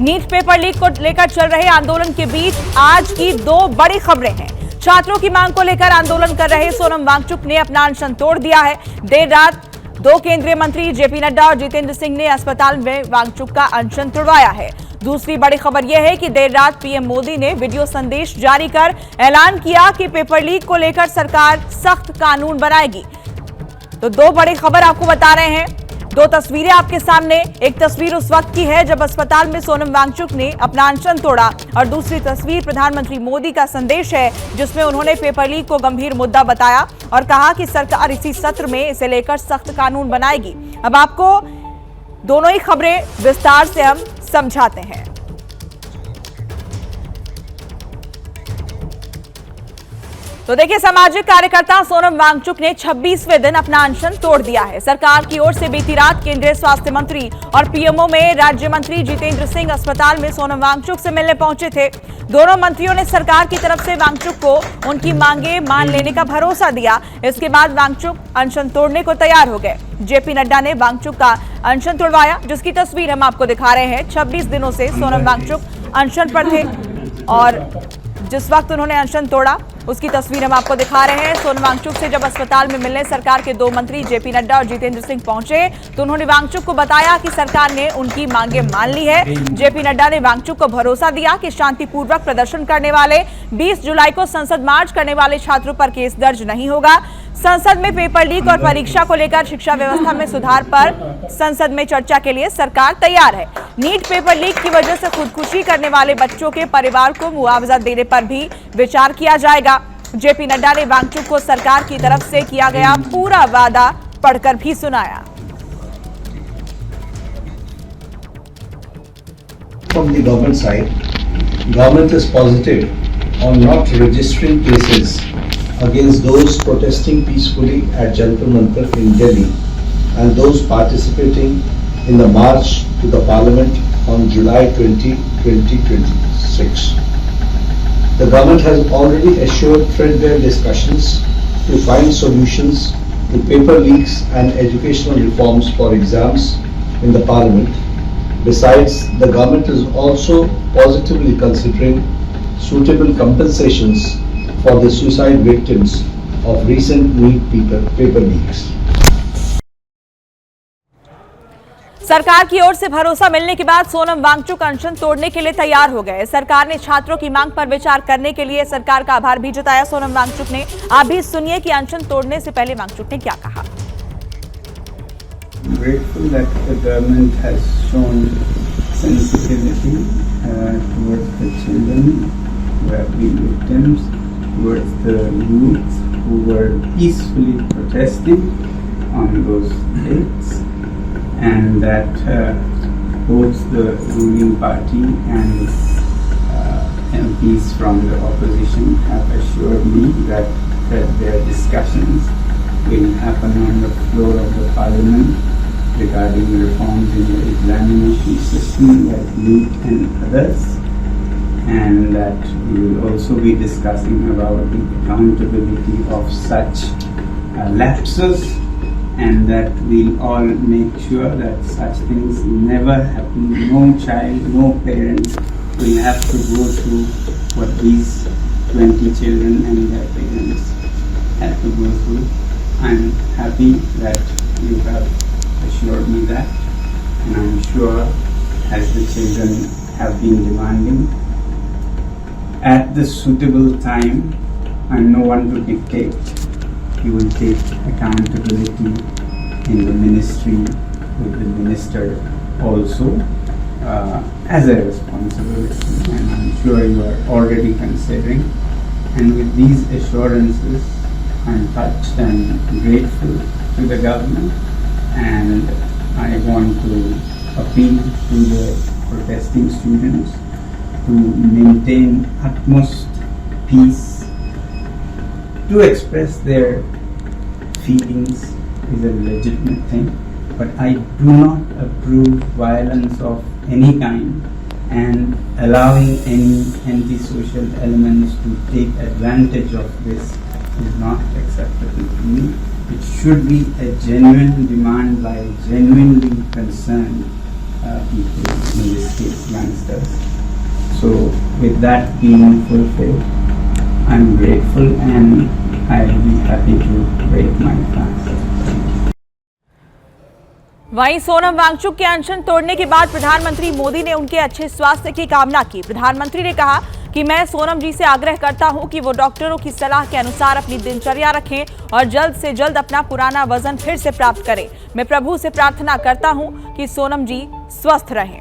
NEET paper leak को लेकर चल रहे आंदोलन के बीच आज की दो बड़ी खबरें हैं। छात्रों की मांग को लेकर आंदोलन कर रहे सोनम वांगचुक ने अपना अनशन तोड़ दिया है। देर रात दो केंद्रीय मंत्री जेपी नड्डा और जितेंद्र सिंह ने अस्पताल में वांगचुक का अनशन तोड़वाया है। दूसरी बड़ी खबर यह है कि देर रात पीएम मोदी ने वीडियो संदेश जारी कर ऐलान किया कि पेपर लीक को लेकर सरकार सख्त कानून बनाएगी। तो दो बड़ी खबर आपको बता रहे हैं। दो तस्वीरें आपके सामने। एक तस्वीर उस वक्त की है जब अस्पताल में सोनम वांगचुक ने अपना अनशन तोड़ा और दूसरी तस्वीर प्रधानमंत्री मोदी का संदेश है जिसमें उन्होंने पेपर लीक को गंभीर मुद्दा बताया और कहा कि सरकार इसी सत्र में इसे लेकर सख्त कानून बनाएगी। अब आपको दोनों ही खबरें विस्तार से हम समझाते हैं। तो देखिए, सामाजिक कार्यकर्ता सोनम वांगचुक ने 26वें दिन अपना अनशन तोड़ दिया है। सरकार की ओर से बीती रात केंद्रीय स्वास्थ्य मंत्री और पीएमओ में राज्य मंत्री जितेंद्र सिंह अस्पताल में सोनम वांगचुक से मिलने पहुंचे थे। दोनों मंत्रियों ने सरकार की तरफ से वांगचुक को उनकी मांगे मान लेने का भरोसा दिया। इसके बाद वांगचुक अनशन तोड़ने को तैयार हो गए। जेपी नड्डा ने वांगचुक का अनशन तोड़वाया, जिसकी तस्वीर हम आपको दिखा रहे हैं। 26 दिनों से सोनम वांगचुक अनशन पर थे और जिस वक्त उन्होंने अनशन तोड़ा उसकी तस्वीर हम आपको दिखा रहे हैं। सोनम वांगचुक से जब अस्पताल में मिलने सरकार के दो मंत्री जेपी नड्डा और जितेंद्र सिंह पहुंचे तो उन्होंने वांगचुक को बताया कि सरकार ने उनकी मांगे मान ली है। जेपी नड्डा ने वांगचुक को भरोसा दिया कि शांतिपूर्वक प्रदर्शन करने वाले 20 जुलाई को संसद मार्च करने वाले छात्रों पर केस दर्ज नहीं होगा। संसद में पेपर लीक और परीक्षा को लेकर शिक्षा व्यवस्था में सुधार पर संसद में चर्चा के लिए सरकार तैयार है। नीट पेपर लीक की वजह से खुदकुशी करने वाले बच्चों के परिवार को मुआवजा देने पर भी विचार किया जाएगा। जेपी नड्डा ने वांगचुक को सरकार की तरफ से किया गया पूरा वादा पढ़कर भी सुनाया। From the government side, government is positive on not registering cases against those protesting peacefully at Jantar Mantar in Delhi and those participating in the march to the Parliament on July 20, 2026. The government has already assured threadbare discussions to find solutions to paper leaks and educational reforms for exams in the Parliament. Besides, the government is also positively considering suitable compensations for the suicide victims of recent NEET paper leaks. सरकार की ओर से भरोसा मिलने के बाद सोनम वांगचुक अनशन तोड़ने के लिए तैयार हो गए। सरकार ने छात्रों की मांग पर विचार करने के लिए सरकार का आभार भी जताया सोनम वांगचुक ने। आप भी सुनिए कि अनशन तोड़ने से पहले वांगचुक ने क्या कहा। Grateful that the government has shown sensitivity towards the children who have been victims, towards the youth who were peacefully protesting on those dates, and that both the ruling party and MPs from the opposition have assured me that their discussions will happen on the floor of the Parliament regarding reforms in the examination system like NEET and others, and that we will also be discussing about the accountability of such lapses, and that we'll all make sure that such things never happen. No child, no parent will have to go through what these 20 children and their parents had to go through. I'm happy that you have assured me that, and I'm sure as the children have been demanding, at the suitable time, and no one to dictate, you will take accountability in the ministry with the minister also as a responsibility, and I'm sure you are already considering. And with these assurances, I'm touched and grateful to the government, and I want to appeal to the protesting students to maintain utmost peace. To express their feelings is a legitimate thing, but I do not approve violence of any kind, and allowing any antisocial elements to take advantage of this is not acceptable to me. It should be a genuine demand by genuinely concerned people, in this case youngsters. So with that being fulfilled, I'm grateful and I'll be happy to break my fast. वहीं सोनम वांगचुक के अनशन तोड़ने के बाद प्रधानमंत्री मोदी ने उनके अच्छे स्वास्थ्य की कामना की। प्रधानमंत्री ने कहा कि मैं सोनम जी से आग्रह करता हूं कि वो डॉक्टरों की सलाह के अनुसार अपनी दिनचर्या रखें और जल्द से जल्द अपना पुराना वजन फिर से प्राप्त करें। मैं प्रभु से प्रार्थना करता हूं कि सोनम जी स्वस्थ रहें।